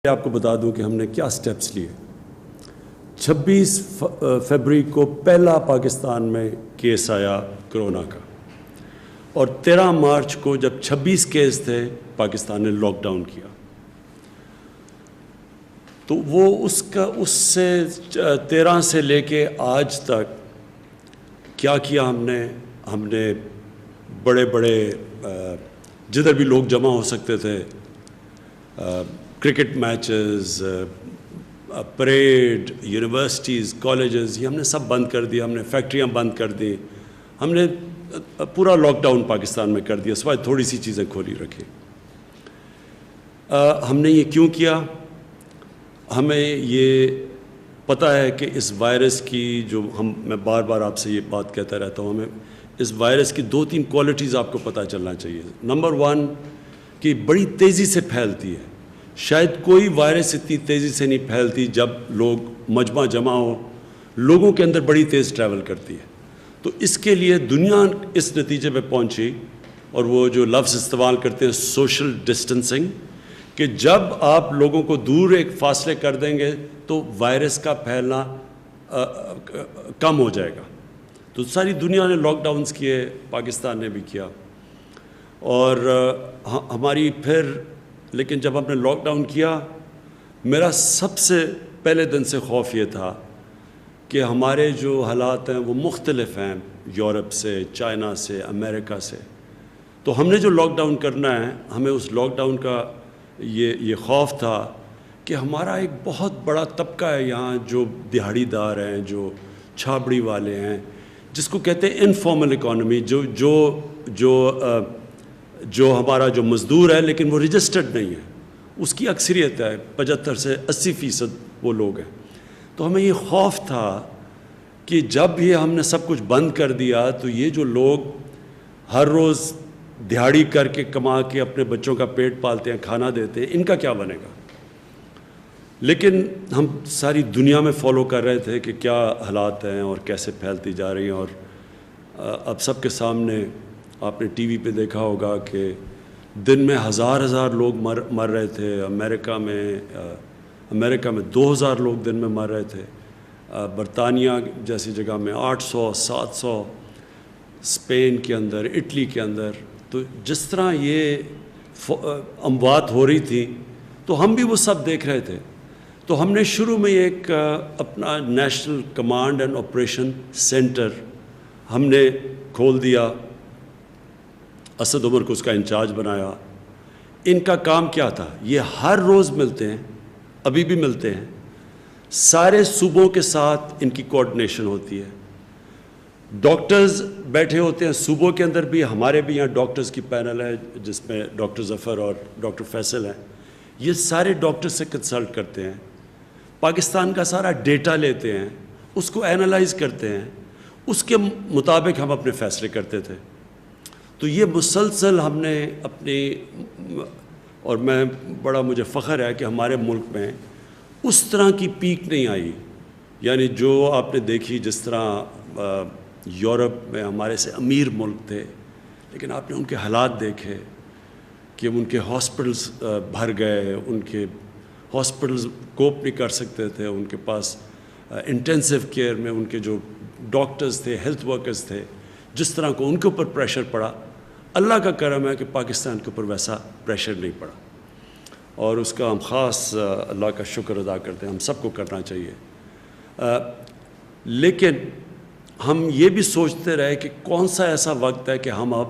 آپ کو بتا دوں کہ ہم نے کیا سٹیپس لیے۔ 26 فروری کو پہلا پاکستان میں کیس آیا کرونا کا، اور 13 مارچ کو جب 26 کیس تھے پاکستان نے لاک ڈاؤن کیا۔ تو وہ اس سے 13 سے لے کے آج تک کیا کیا ہم نے بڑے بڑے جدھر بھی لوگ جمع ہو سکتے تھے، cricket matches, parade, universities, colleges, یہ ہم نے سب بند کر دیا۔ ہم نے فیکٹریاں بند کر دی، ہم نے پورا لاک ڈاؤن پاکستان میں کر دیا، سوائے تھوڑی سی چیزیں کھولی رکھی۔ ہم نے یہ کیوں کیا؟ ہمیں یہ پتہ ہے کہ اس وائرس کی میں بار بار آپ سے یہ بات کہتا رہتا ہوں، ہمیں اس وائرس کی 2-3 کوالٹیز آپ کو پتہ چلنا چاہیے۔ نمبر 1 کہ بڑی تیزی سے پھیلتی ہے۔ شاید کوئی وائرس اتنی تیزی سے نہیں پھیلتی جب لوگ مجمع جمع ہو، لوگوں کے اندر بڑی تیز ٹریول کرتی ہے۔ تو اس کے لیے دنیا اس نتیجے پہ پہنچی، اور وہ جو لفظ استعمال کرتے ہیں سوشل ڈسٹنسنگ، کہ جب آپ لوگوں کو دور ایک فاصلے کر دیں گے تو وائرس کا پھیلنا کم ہو جائے گا۔ تو ساری دنیا نے لاک ڈاؤنز کیے، پاکستان نے بھی کیا، اور ہماری لیکن جب ہم نے لاک ڈاؤن کیا، میرا سب سے پہلے دن سے خوف یہ تھا کہ ہمارے جو حالات ہیں وہ مختلف ہیں یورپ سے، چائنا سے، امریکہ سے۔ تو ہم نے جو لاک ڈاؤن کرنا ہے، ہمیں اس لاک ڈاؤن کا یہ خوف تھا کہ ہمارا ایک بہت بڑا طبقہ ہے یہاں جو دہاڑی دار ہیں، جو چھاپڑی والے ہیں، جس کو کہتے ہیں انفارمل اکانومی، جو ہمارا جو مزدور ہے لیکن وہ رجسٹرڈ نہیں ہے، اس کی اکثریت ہے، 75 سے 80% وہ لوگ ہیں۔ تو ہمیں یہ خوف تھا کہ جب یہ ہم نے سب کچھ بند کر دیا تو یہ جو لوگ ہر روز دہاڑی کر کے کما کے اپنے بچوں کا پیٹ پالتے ہیں، کھانا دیتے ہیں، ان کا کیا بنے گا؟ لیکن ہم ساری دنیا میں فالو کر رہے تھے کہ کیا حالات ہیں اور کیسے پھیلتی جا رہی ہیں، اور اب سب کے سامنے آپ نے ٹی وی پہ دیکھا ہوگا کہ دن میں ہزار لوگ مر رہے تھے۔ امریکہ میں 2000 لوگ دن میں مر رہے تھے، برطانیہ جیسی جگہ میں 800 700، اسپین کے اندر، اٹلی کے اندر۔ تو جس طرح یہ اموات ہو رہی تھی تو ہم بھی وہ سب دیکھ رہے تھے۔ تو ہم نے شروع میں ایک اپنا national command and operation centre ہم نے کھول دیا، اسد عمر کو اس کا انچارج بنایا۔ ان کا کام کیا تھا؟ یہ ہر روز ملتے ہیں، ابھی بھی ملتے ہیں، سارے صوبوں کے ساتھ ان کی کوآرڈینیشن ہوتی ہے۔ ڈاکٹرز بیٹھے ہوتے ہیں صوبوں کے اندر بھی، ہمارے بھی یہاں ڈاکٹرز کی پینل ہے جس میں ڈاکٹر ظفر اور ڈاکٹر فیصل ہیں۔ یہ سارے ڈاکٹر سے کنسلٹ کرتے ہیں، پاکستان کا سارا ڈیٹا لیتے ہیں، اس کو اینالائز کرتے ہیں، اس کے مطابق ہم اپنے فیصلے کرتے تھے۔ تو یہ مسلسل ہم نے اور مجھے فخر ہے کہ ہمارے ملک میں اس طرح کی پیک نہیں آئی، یعنی جو آپ نے دیکھی جس طرح یورپ میں ہمارے سے امیر ملک تھے، لیکن آپ نے ان کے حالات دیکھے کہ ان کے ہاسپٹلز بھر گئے، ان کے ہاسپٹلز کوپ نہیں کر سکتے تھے، ان کے پاس انٹینسیو کیئر میں ان کے جو ڈاکٹرز تھے، ہیلتھ ورکرز تھے، جس طرح کو ان کے اوپر پریشر پڑا۔ اللہ کا کرم ہے کہ پاکستان کے اوپر ویسا پریشر نہیں پڑا، اور اس کا ہم خاص اللہ کا شکر ادا کرتے ہیں، ہم سب کو کرنا چاہیے۔ لیکن ہم یہ بھی سوچتے رہے کہ کون سا ایسا وقت ہے کہ ہم اب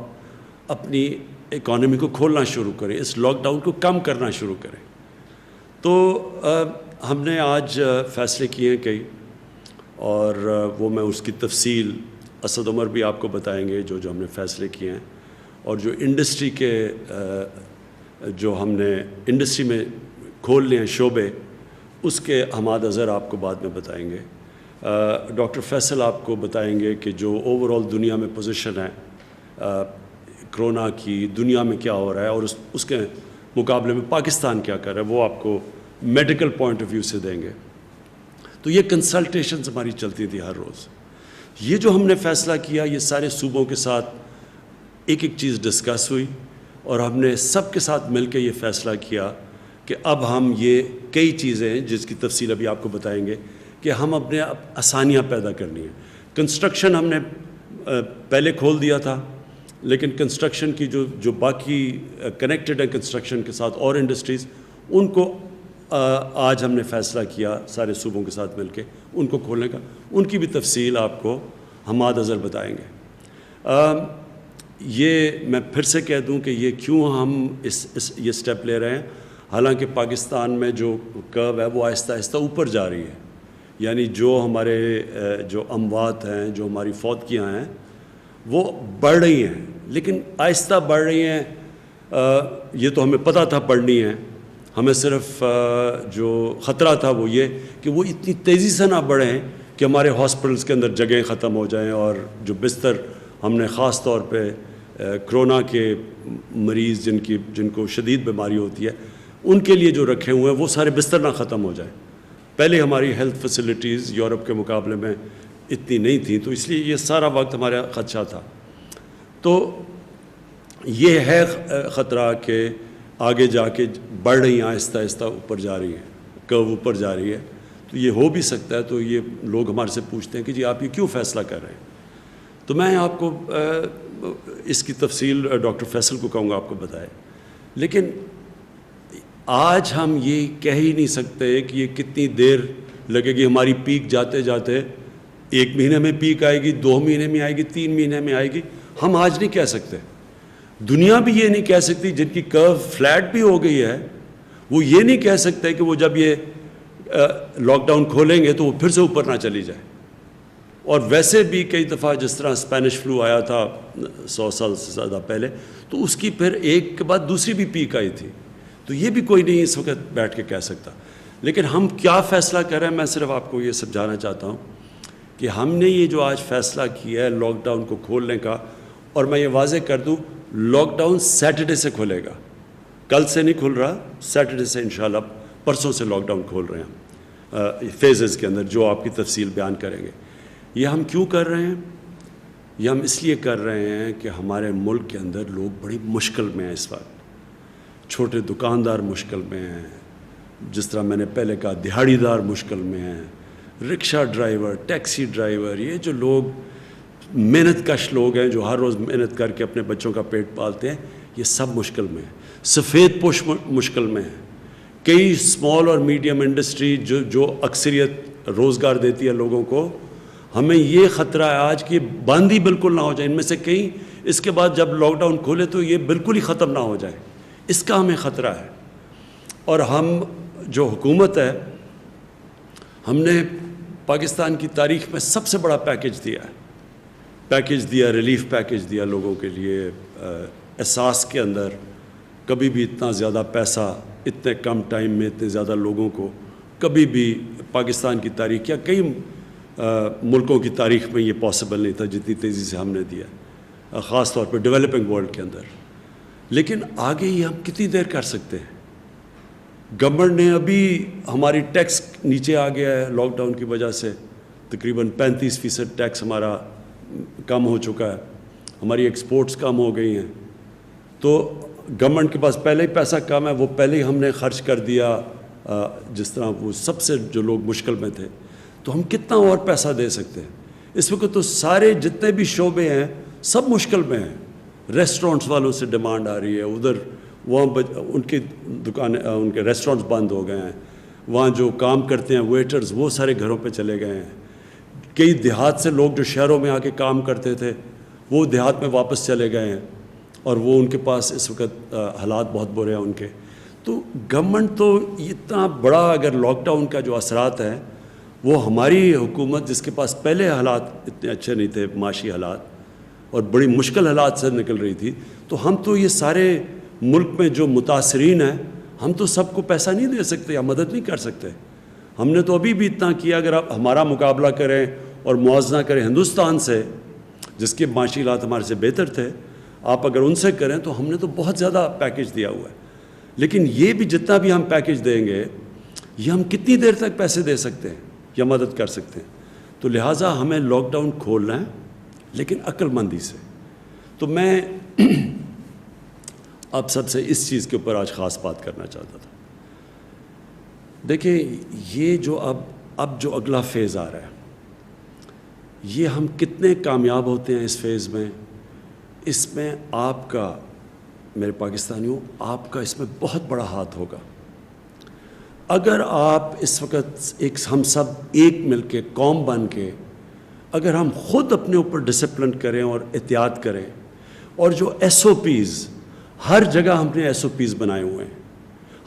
اپنی اکانومی کو کھولنا شروع کریں، اس لاک ڈاؤن کو کم کرنا شروع کریں۔ تو ہم نے آج فیصلے کیے ہیں کئی، اور وہ میں اس کی تفصیل اسد عمر بھی آپ کو بتائیں گے جو ہم نے فیصلے کیے ہیں، اور جو انڈسٹری کے جو ہم نے انڈسٹری میں کھول لے ہیں شعبے، اس کے ہماد نظر آپ کو بعد میں بتائیں گے۔ ڈاکٹر فیصل آپ کو بتائیں گے کہ جو اوور آل دنیا میں پوزیشن ہے کرونا کی، دنیا میں کیا ہو رہا ہے، اور اس کے مقابلے میں پاکستان کیا کر رہا ہے، وہ آپ کو میڈیکل پوائنٹ آف ویو سے دیں گے۔ تو یہ کنسلٹیشنز ہماری چلتی تھی ہر روز۔ یہ جو ہم نے فیصلہ کیا، یہ سارے صوبوں کے ساتھ ایک چیز ڈسکس ہوئی، اور ہم نے سب کے ساتھ مل کے یہ فیصلہ کیا کہ اب ہم یہ کئی چیزیں ہیں جس کی تفصیل ابھی آپ کو بتائیں گے کہ ہم اپنے آسانیاں پیدا کرنی ہیں. کنسٹرکشن ہم نے پہلے کھول دیا تھا، لیکن کنسٹرکشن کی جو باقی کنیکٹڈ ہیں کنسٹرکشن کے ساتھ اور انڈسٹریز، ان کو آج ہم نے فیصلہ کیا سارے صوبوں کے ساتھ مل کے ان کو کھولنے کا. ان کی بھی تفصیل آپ کو حماد اظہر بتائیں گے. یہ میں پھر سے کہہ دوں کہ یہ کیوں ہم یہ سٹیپ لے رہے ہیں. حالانکہ پاکستان میں جو کرو ہے وہ آہستہ آہستہ اوپر جا رہی ہے، یعنی جو ہمارے جو اموات ہیں، جو ہماری فوتگیاں ہیں وہ بڑھ رہی ہیں، لیکن آہستہ بڑھ رہی ہیں. یہ تو ہمیں پتہ تھا بڑھنی ہے. ہمیں صرف جو خطرہ تھا وہ یہ کہ وہ اتنی تیزی سے نہ بڑھیں کہ ہمارے ہاسپٹلس کے اندر جگہیں ختم ہو جائیں، اور جو بستر ہم نے خاص طور پہ کرونا کے مریض جن کو شدید بیماری ہوتی ہے ان کے لیے جو رکھے ہوئے ہیں وہ سارے بستر نہ ختم ہو جائیں. پہلے ہماری ہیلتھ فیسلٹیز یورپ کے مقابلے میں اتنی نہیں تھیں، تو اس لیے یہ سارا وقت ہمارا خدشہ تھا. تو یہ ہے خطرہ کہ آگے جا کے بڑھ رہی ہیں، آہستہ آہستہ اوپر جا رہی ہیں، کرو اوپر جا رہی ہے. تو یہ ہو بھی سکتا ہے. تو یہ لوگ ہمارے سے پوچھتے ہیں کہ جی آپ یہ کیوں فیصلہ کر رہے ہیں. تو میں آپ کو اس کی تفصیل ڈاکٹر فیصل کو کہوں گا آپ کو بتائے. لیکن آج ہم یہ کہہ ہی نہیں سکتے کہ یہ کتنی دیر لگے گی. ہماری پیک جاتے جاتے 1 مہینے میں پیک آئے گی، 2 مہینے میں آئے گی، 3 مہینے میں آئے گی. ہم آج نہیں کہہ سکتے. دنیا بھی یہ نہیں کہہ سکتی. جن کی کرو فلیٹ بھی ہو گئی ہے وہ یہ نہیں کہہ سکتے کہ وہ جب یہ لاک ڈاؤن کھولیں گے تو وہ پھر سے اوپر نہ چلی جائے. اور ویسے بھی کئی دفعہ جس طرح اسپینش فلو آیا تھا 100 سال سے زیادہ پہلے، تو اس کی پھر ایک کے بعد دوسری بھی پیک آئی تھی. تو یہ بھی کوئی نہیں اس وقت بیٹھ کے کہہ سکتا. لیکن ہم کیا فیصلہ کر رہے ہیں، میں صرف آپ کو یہ سمجھانا چاہتا ہوں کہ ہم نے یہ جو آج فیصلہ کیا ہے لاک ڈاؤن کو کھولنے کا، اور میں یہ واضح کر دوں لاک ڈاؤن سیٹرڈے سے کھلے گا، کل سے نہیں کھل رہا، سیٹرڈے سے انشاءاللہ پرسوں سے لاک ڈاؤن کھول رہے ہیں فیزز کے اندر، جو آپ کی تفصیل بیان کریں گے. یہ ہم کیوں کر رہے ہیں؟ یہ ہم اس لیے کر رہے ہیں کہ ہمارے ملک کے اندر لوگ بڑی مشکل میں ہیں اس وقت. چھوٹے دکاندار مشکل میں ہیں، جس طرح میں نے پہلے کہا دہاڑی دار مشکل میں ہیں، رکشہ ڈرائیور، ٹیکسی ڈرائیور، یہ جو لوگ محنت کش لوگ ہیں جو ہر روز محنت کر کے اپنے بچوں کا پیٹ پالتے ہیں، یہ سب مشکل میں ہیں. سفید پوش مشکل میں ہیں. کئی اسمال اور میڈیم انڈسٹری جو اکثریت روزگار دیتی ہے لوگوں کو، ہمیں یہ خطرہ ہے آج کہ بند ہی بالکل نہ ہو جائے. ان میں سے کئی اس کے بعد جب لاک ڈاؤن کھولے تو یہ بالکل ہی ختم نہ ہو جائے، اس کا ہمیں خطرہ ہے. اور ہم جو حکومت ہے، ہم نے پاکستان کی تاریخ میں سب سے بڑا پیکیج دیا، ریلیف پیکیج دیا لوگوں کے لیے. احساس کے اندر کبھی بھی اتنا زیادہ پیسہ اتنے کم ٹائم میں اتنے زیادہ لوگوں کو کبھی بھی پاکستان کی تاریخ یا کئی ملکوں کی تاریخ میں یہ پاسبل نہیں تھا جتنی تیزی سے ہم نے دیا، خاص طور پہ ڈیولپنگ ورلڈ کے اندر. لیکن آگے یہ ہم کتنی دیر کر سکتے ہیں؟ گورنمنٹ نے ابھی ہماری ٹیکس نیچے آ گیا ہے لاک ڈاؤن کی وجہ سے، تقریباً 35% ٹیکس ہمارا کم ہو چکا ہے. ہماری ایکسپورٹس کم ہو گئی ہیں. تو گورنمنٹ کے پاس پہلے ہی پیسہ کم ہے، وہ پہلے ہی ہم نے خرچ کر دیا. جس طرح وہ سب سے جو لوگ مشکل میں تھے، تو ہم کتنا اور پیسہ دے سکتے ہیں؟ اس وقت تو سارے جتنے بھی شعبے ہیں سب مشکل میں ہیں. ریسٹورنٹس والوں سے ڈیمانڈ آ رہی ہے، ادھر وہاں ان کی دکانیں، ان کے ریسٹورنٹس بند ہو گئے ہیں. وہاں جو کام کرتے ہیں ویٹرز، وہ سارے گھروں پہ چلے گئے ہیں. کئی دیہات سے لوگ جو شہروں میں آ کے کام کرتے تھے وہ دیہات میں واپس چلے گئے ہیں، اور وہ ان کے پاس اس وقت حالات بہت برے ہیں ان کے. تو گورنمنٹ تو اتنا بڑا، اگر لاک ڈاؤن کا جو اثرات ہیں وہ ہماری حکومت جس کے پاس پہلے حالات اتنے اچھے نہیں تھے، معاشی حالات، اور بڑی مشکل حالات سے نکل رہی تھی، تو ہم تو یہ سارے ملک میں جو متاثرین ہیں ہم تو سب کو پیسہ نہیں دے سکتے یا مدد نہیں کر سکتے. ہم نے تو ابھی بھی اتنا کیا. اگر آپ ہمارا مقابلہ کریں اور موازنہ کریں ہندوستان سے، جس کے معاشی حالات ہمارے سے بہتر تھے، آپ اگر ان سے کریں تو ہم نے تو بہت زیادہ پیکیج دیا ہوا ہے. لیکن یہ بھی جتنا بھی ہم پیکیج دیں گے، یہ ہم کتنی دیر تک پیسے دے سکتے ہیں یا مدد کر سکتے ہیں؟ تو لہٰذا ہمیں لاک ڈاؤن کھولنا ہے، لیکن عقل مندی سے. تو میں آپ سب سے اس چیز کے اوپر آج خاص بات کرنا چاہتا تھا دیکھیں یہ جو اب جو اگلا فیز آ رہا ہے، یہ ہم کتنے کامیاب ہوتے ہیں اس فیز میں، اس میں آپ کا، میرے پاکستانیوں، آپ کا اس میں بہت بڑا ہاتھ ہوگا۔ اگر آپ اس وقت ہم سب ایک مل کے، قوم بن کے، اگر ہم خود اپنے اوپر ڈسپلن کریں اور احتیاط کریں، اور جو ایس او پیز، ہر جگہ ہم نے ایس او پیز بنائے ہوئے ہیں،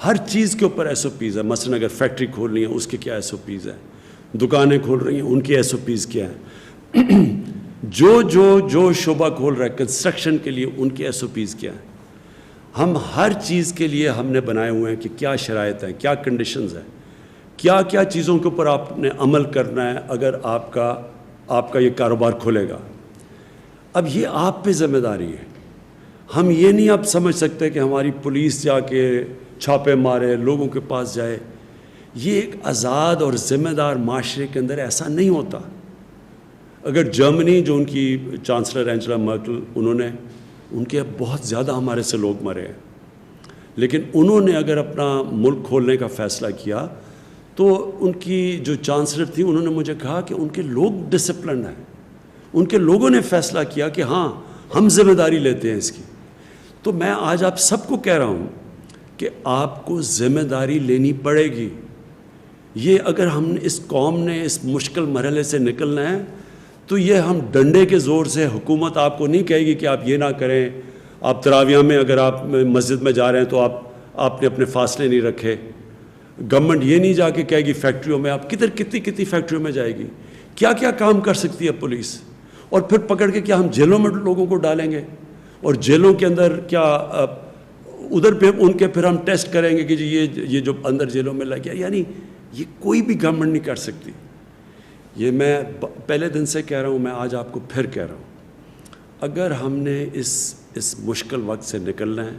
ہر چیز کے اوپر ایس او پیز ہے۔ مثلا اگر فیکٹری کھول رہی ہیں اس کے کیا ایس او پیز ہیں، دکانیں کھول رہی ہیں ان کی ایس او پیز کیا ہیں، جو شعبہ کھول رہا ہے کنسٹرکشن کے لیے ان کی ایس او پیز کیا ہیں۔ ہم ہر چیز کے لیے ہم نے بنائے ہوئے ہیں کہ کیا شرائط ہیں، کیا کنڈیشنز ہیں، کیا کیا چیزوں کے اوپر آپ نے عمل کرنا ہے اگر آپ کا یہ کاروبار کھلے گا۔ اب یہ آپ پہ ذمہ داری ہے۔ ہم یہ نہیں اب سمجھ سکتے کہ ہماری پولیس جا کے چھاپے مارے، لوگوں کے پاس جائے۔ یہ ایک آزاد اور ذمہ دار معاشرے کے اندر ایسا نہیں ہوتا۔ اگر جرمنی، جو ان کی چانسلر اینجلا مرکل، ان کے بہت زیادہ ہمارے سے لوگ مرے ہیں، لیکن انہوں نے اگر اپنا ملک کھولنے کا فیصلہ کیا تو ان کی جو چانسلر تھی انہوں نے مجھے کہا کہ ان کے لوگ ڈسپلن ہیں، ان کے لوگوں نے فیصلہ کیا کہ ہاں ہم ذمہ داری لیتے ہیں اس کی۔ تو میں آج آپ سب کو کہہ رہا ہوں کہ آپ کو ذمہ داری لینی پڑے گی۔ یہ اگر ہم اس قوم نے اس مشکل مرحلے سے نکلنا ہے تو یہ ہم ڈنڈے کے زور سے، حکومت آپ کو نہیں کہے گی کہ آپ یہ نہ کریں، آپ تراویح میں اگر آپ مسجد میں جا رہے ہیں تو آپ نے اپنے فاصلے نہیں رکھے۔ گورنمنٹ یہ نہیں جا کے کہے گی فیکٹریوں میں، آپ کتنی فیکٹریوں میں جائے گی، کیا کیا کام کر سکتی ہے پولیس، اور پھر پکڑ کے کیا ہم جیلوں میں لوگوں کو ڈالیں گے، اور جیلوں کے اندر کیا ادھر پہ ان کے پھر ہم ٹیسٹ کریں گے کہ جی یہ جو اندر جیلوں میں لگ گیا۔ یعنی یہ کوئی بھی گورنمنٹ نہیں کر سکتی۔ یہ میں پہلے دن سے کہہ رہا ہوں، میں آج آپ کو پھر کہہ رہا ہوں، اگر ہم نے اس مشکل وقت سے نکلنا ہے،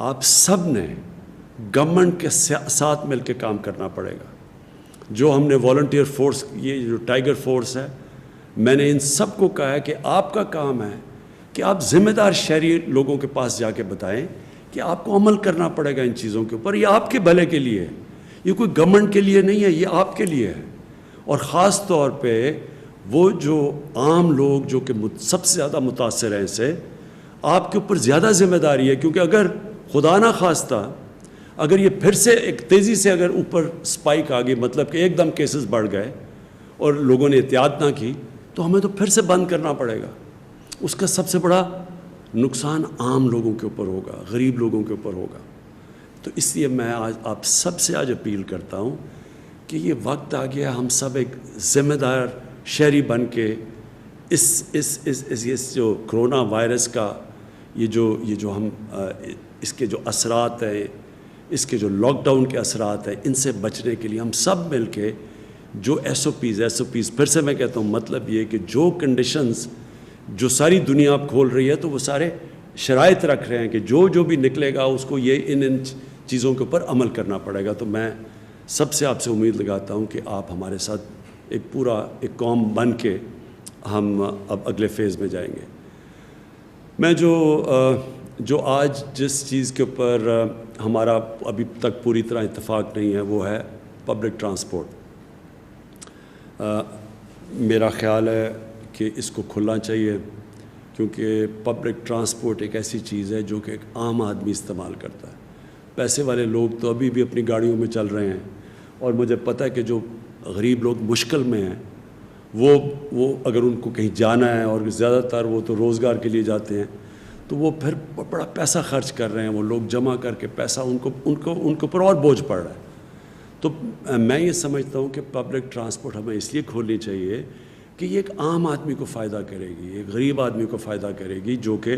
آپ سب نے گورنمنٹ کے ساتھ مل کے کام کرنا پڑے گا۔ جو ہم نے والنٹیئر فورس، یہ جو ٹائیگر فورس ہے، میں نے ان سب کو کہا ہے کہ آپ کا کام ہے کہ آپ ذمہ دار شہری لوگوں کے پاس جا کے بتائیں کہ آپ کو عمل کرنا پڑے گا ان چیزوں کے اوپر۔ یہ آپ کے بھلے کے لیے ہے، یہ کوئی گورنمنٹ کے لیے نہیں ہے، یہ آپ کے لیے ہے۔ اور خاص طور پہ وہ جو عام لوگ جو کہ سب سے زیادہ متاثر ہیں، اس سے آپ کے اوپر زیادہ ذمہ داری ہے، کیونکہ اگر خدا نہ خواستہ اگر یہ پھر سے ایک تیزی سے اگر اوپر سپائک آ گئی، مطلب کہ ایک دم کیسز بڑھ گئے اور لوگوں نے احتیاط نہ کی، تو ہمیں تو پھر سے بند کرنا پڑے گا۔ اس کا سب سے بڑا نقصان عام لوگوں کے اوپر ہوگا، غریب لوگوں کے اوپر ہوگا۔ تو اس لیے میں آج آپ سب سے اپیل کرتا ہوں کہ یہ وقت آ گیا، ہم سب ایک ذمہ دار شہری بن کے اس جو کرونا وائرس کا یہ جو ہم اس کے جو اثرات ہیں، اس کے جو لاک ڈاؤن کے اثرات ہیں، ان سے بچنے کے لیے ہم سب مل کے جو ایس او پیز پھر سے میں کہتا ہوں، مطلب یہ کہ جو کنڈیشنز جو ساری دنیا اب کھول رہی ہے تو وہ سارے شرائط رکھ رہے ہیں کہ جو بھی نکلے گا اس کو یہ ان چیزوں کے اوپر عمل کرنا پڑے گا۔ تو میں سب سے آپ سے امید لگاتا ہوں کہ آپ ہمارے ساتھ ایک قوم بن کے ہم اب اگلے فیز میں جائیں گے۔ میں جو آج جس چیز کے اوپر ہمارا ابھی تک پوری طرح اتفاق نہیں ہے وہ ہے پبلک ٹرانسپورٹ۔ میرا خیال ہے کہ اس کو کھلنا چاہیے، کیونکہ پبلک ٹرانسپورٹ ایک ایسی چیز ہے جو کہ ایک عام آدمی استعمال کرتا ہے۔ پیسے والے لوگ تو ابھی بھی اپنی گاڑیوں میں چل رہے ہیں، اور مجھے پتہ ہے کہ جو غریب لوگ مشکل میں ہیں وہ اگر ان کو کہیں جانا ہے، اور زیادہ تر وہ تو روزگار کے لیے جاتے ہیں، تو وہ پھر بڑا پیسہ خرچ کر رہے ہیں، وہ لوگ جمع کر کے پیسہ ان کے اوپر اور بوجھ پڑ رہا ہے۔ تو میں یہ سمجھتا ہوں کہ پبلک ٹرانسپورٹ ہمیں اس لیے کھولنی چاہیے کہ یہ ایک عام آدمی کو فائدہ کرے گی، ایک غریب آدمی کو فائدہ کرے گی جو کہ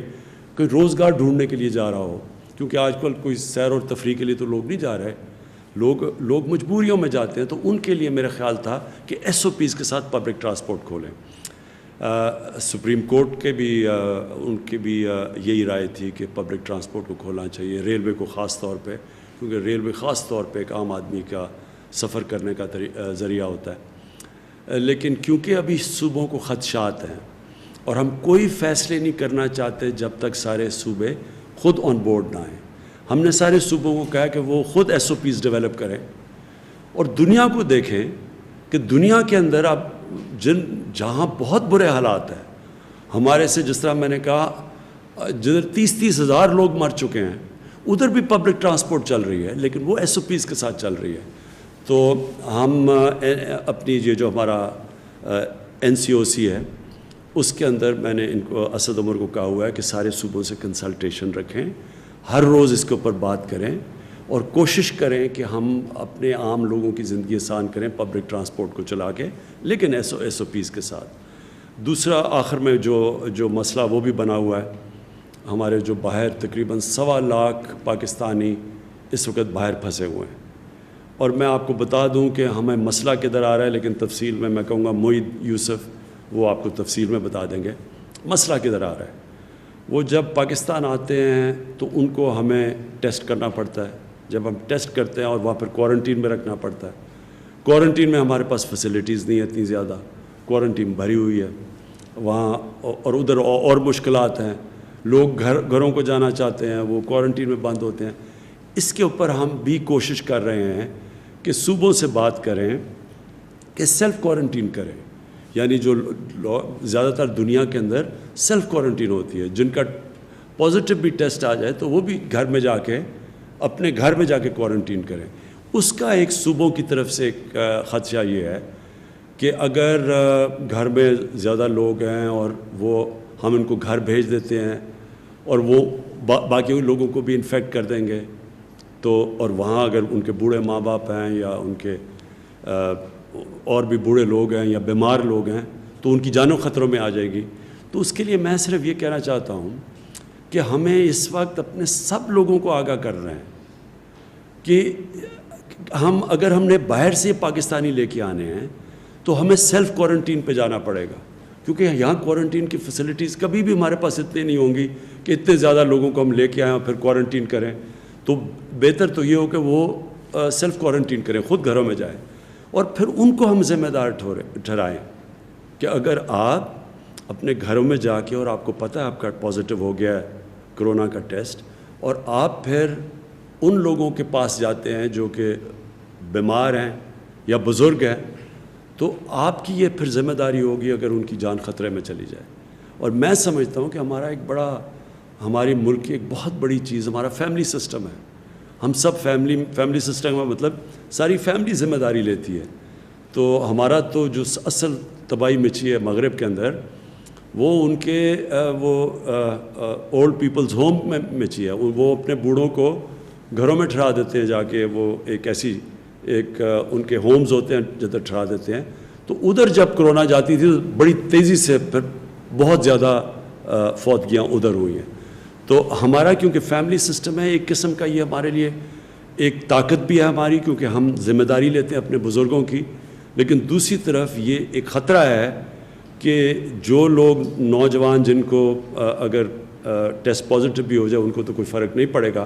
کوئی روزگار ڈھونڈنے کے لیے جا رہا ہو، کیونکہ آج کل کوئی سیر اور تفریح کے لیے تو لوگ نہیں جا رہے، لوگ مجبوریوں میں جاتے ہیں۔ تو ان کے لیے میرا خیال تھا کہ ایس او پیز کے ساتھ پبلک ٹرانسپورٹ کھولیں۔ سپریم کورٹ کے بھی ان کی بھی یہی رائے تھی کہ پبلک ٹرانسپورٹ کو کھولنا چاہیے، ریلوے کو خاص طور پہ، کیونکہ ریلوے خاص طور پہ ایک عام آدمی کا سفر کرنے کا ذریعہ ہوتا ہے۔ لیکن کیونکہ ابھی صوبوں کو خدشات ہیں اور ہم کوئی فیصلے نہیں کرنا چاہتے جب تک سارے صوبے خود آن بورڈ نہ آئیں۔ ہم نے سارے صوبوں کو کہا کہ وہ خود ایس او پیز ڈیولپ کریں، اور دنیا کو دیکھیں کہ دنیا کے اندر اب جہاں بہت برے حالات ہیں، ہمارے سے جس طرح میں نے کہا جدھر 30 ہزار لوگ مر چکے ہیں، ادھر بھی پبلک ٹرانسپورٹ چل رہی ہے، لیکن وہ SOPs کے ساتھ چل رہی ہے. تو ہم اپنی یہ جو ہمارا NCOC ہے اس کے اندر میں نے ان کو اسد عمر کو کہا ہوا ہے کہ سارے صوبوں سے کنسلٹیشن رکھیں، ہر روز اس کے اوپر بات کریں اور کوشش کریں کہ ہم اپنے عام لوگوں کی زندگی آسان کریں پبلک ٹرانسپورٹ کو چلا کے، لیکن SOPs کے ساتھ. دوسرا آخر میں جو مسئلہ وہ بھی بنا ہوا ہے، ہمارے جو باہر تقریباً 1.25 لاکھ پاکستانی اس وقت باہر پھنسے ہوئے ہیں. اور میں آپ کو بتا دوں کہ ہمیں مسئلہ کدھر آ رہا ہے، لیکن تفصیل میں کہوں گا معید یوسف وہ آپ کو تفصیل میں بتا دیں گے مسئلہ کدھر آ رہا ہے. وہ جب پاکستان آتے ہیں تو ان کو ہمیں ٹیسٹ کرنا پڑتا ہے، جب ہم ٹیسٹ کرتے ہیں اور وہاں پھر کوارنٹین میں رکھنا پڑتا ہے. کوارنٹین میں ہمارے پاس فیسلٹیز نہیں ہیں اتنی زیادہ، کوارنٹین بھری ہوئی ہے وہاں، اور ادھر اور مشکلات ہیں، لوگ گھروں کو جانا چاہتے ہیں، وہ کوارنٹین میں بند ہوتے ہیں. اس کے اوپر ہم بھی کوشش کر رہے ہیں کہ صوبوں سے بات کریں کہ سیلف کوارنٹین کریں، یعنی جو زیادہ تر دنیا کے اندر سیلف کوارنٹین ہوتی ہے، جن کا پازیٹیو بھی ٹیسٹ آ جائے تو وہ بھی گھر میں جا کے اپنے گھر میں جا کے کوارنٹین کریں. اس کا ایک صوبوں کی طرف سے ایک خدشہ یہ ہے کہ اگر گھر میں زیادہ لوگ ہیں اور وہ ہم ان کو گھر بھیج دیتے ہیں اور وہ باقی لوگوں کو بھی انفیکٹ کر دیں گے تو، اور وہاں اگر ان کے بوڑھے ماں باپ ہیں یا ان کے اور بھی بوڑھے لوگ ہیں یا بیمار لوگ ہیں تو ان کی جانوں خطروں میں آ جائے گی. تو اس کے لیے میں صرف یہ کہنا چاہتا ہوں کہ ہمیں اس وقت اپنے سب لوگوں کو آگاہ کر رہے ہیں کہ اگر ہم نے باہر سے پاکستانی لے کے آنے ہیں تو ہمیں سیلف کوارنٹین پہ جانا پڑے گا، کیونکہ یہاں کوارنٹین کی فیسلٹیز کبھی بھی ہمارے پاس اتنی نہیں ہوں گی کہ اتنے زیادہ لوگوں کو ہم لے کے آئیں اور پھر کوارنٹین کریں. تو بہتر تو یہ ہو کہ وہ سیلف کوارنٹین کریں، خود گھروں میں جائیں، اور پھر ان کو ہم ذمہ دار ٹھہرائیں کہ اگر آپ اپنے گھروں میں جا کے اور آپ کو پتہ ہے آپ کا پازیٹیو ہو گیا ہے کرونا کا ٹیسٹ، اور آپ پھر ان لوگوں کے پاس جاتے ہیں جو کہ بیمار ہیں یا بزرگ ہیں، تو آپ کی یہ پھر ذمہ داری ہوگی اگر ان کی جان خطرے میں چلی جائے. اور میں سمجھتا ہوں کہ ہمارا ایک بڑا، ہماری ملک کی ایک بہت بڑی چیز ہمارا فیملی سسٹم ہے. ہم سب فیملی سسٹم کا مطلب ساری فیملی ذمہ داری لیتی ہے. تو ہمارا تو جو اصل تباہی مچی ہے مغرب کے اندر وہ ان کے اولڈ پیپلز ہوم میں مچی ہے. وہ اپنے بوڑھوں کو گھروں میں ٹھہرا دیتے ہیں، جا کے وہ ایک ایسی ان کے ہومز ہوتے ہیں جدھر ٹھہرا دیتے ہیں. تو ادھر جب کرونا جاتی تھی تو بڑی تیزی سے پھر بہت زیادہ فوتگیاں ادھر ہوئی ہیں. تو ہمارا کیونکہ فیملی سسٹم ہے ایک قسم کا، یہ ہمارے لیے ایک طاقت بھی ہے ہماری، کیونکہ ہم ذمہ داری لیتے ہیں اپنے بزرگوں کی. لیکن دوسری طرف یہ ایک خطرہ ہے کہ جو لوگ نوجوان جن کو اگر ٹیسٹ پازیٹیو بھی ہو جائے ان کو تو کوئی فرق نہیں پڑے گا،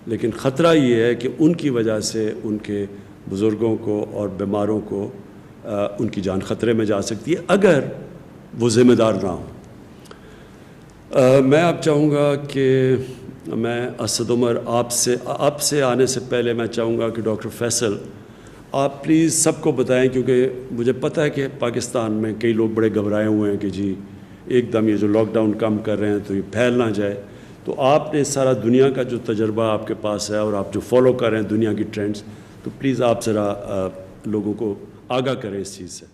لیکن خطرہ یہ ہے کہ ان کی وجہ سے ان کے بزرگوں کو اور بیماروں کو ان کی جان خطرے میں جا سکتی ہے اگر وہ ذمہ دار نہ ہوں. میں اب چاہوں گا کہ میں اسد عمر آپ سے آنے سے پہلے میں چاہوں گا کہ ڈاکٹر فیصل آپ پلیز سب کو بتائیں، کیونکہ مجھے پتہ ہے کہ پاکستان میں کئی لوگ بڑے گھبرائے ہوئے ہیں کہ جی ایک دم یہ جو لاک ڈاؤن کم کر رہے ہیں تو یہ پھیل نہ جائے. تو آپ نے سارا دنیا کا جو تجربہ آپ کے پاس ہے اور آپ جو فالو کر رہے ہیں دنیا کی ٹرینڈز، تو پلیز آپ ذرا لوگوں کو آگاہ کریں اس چیز سے.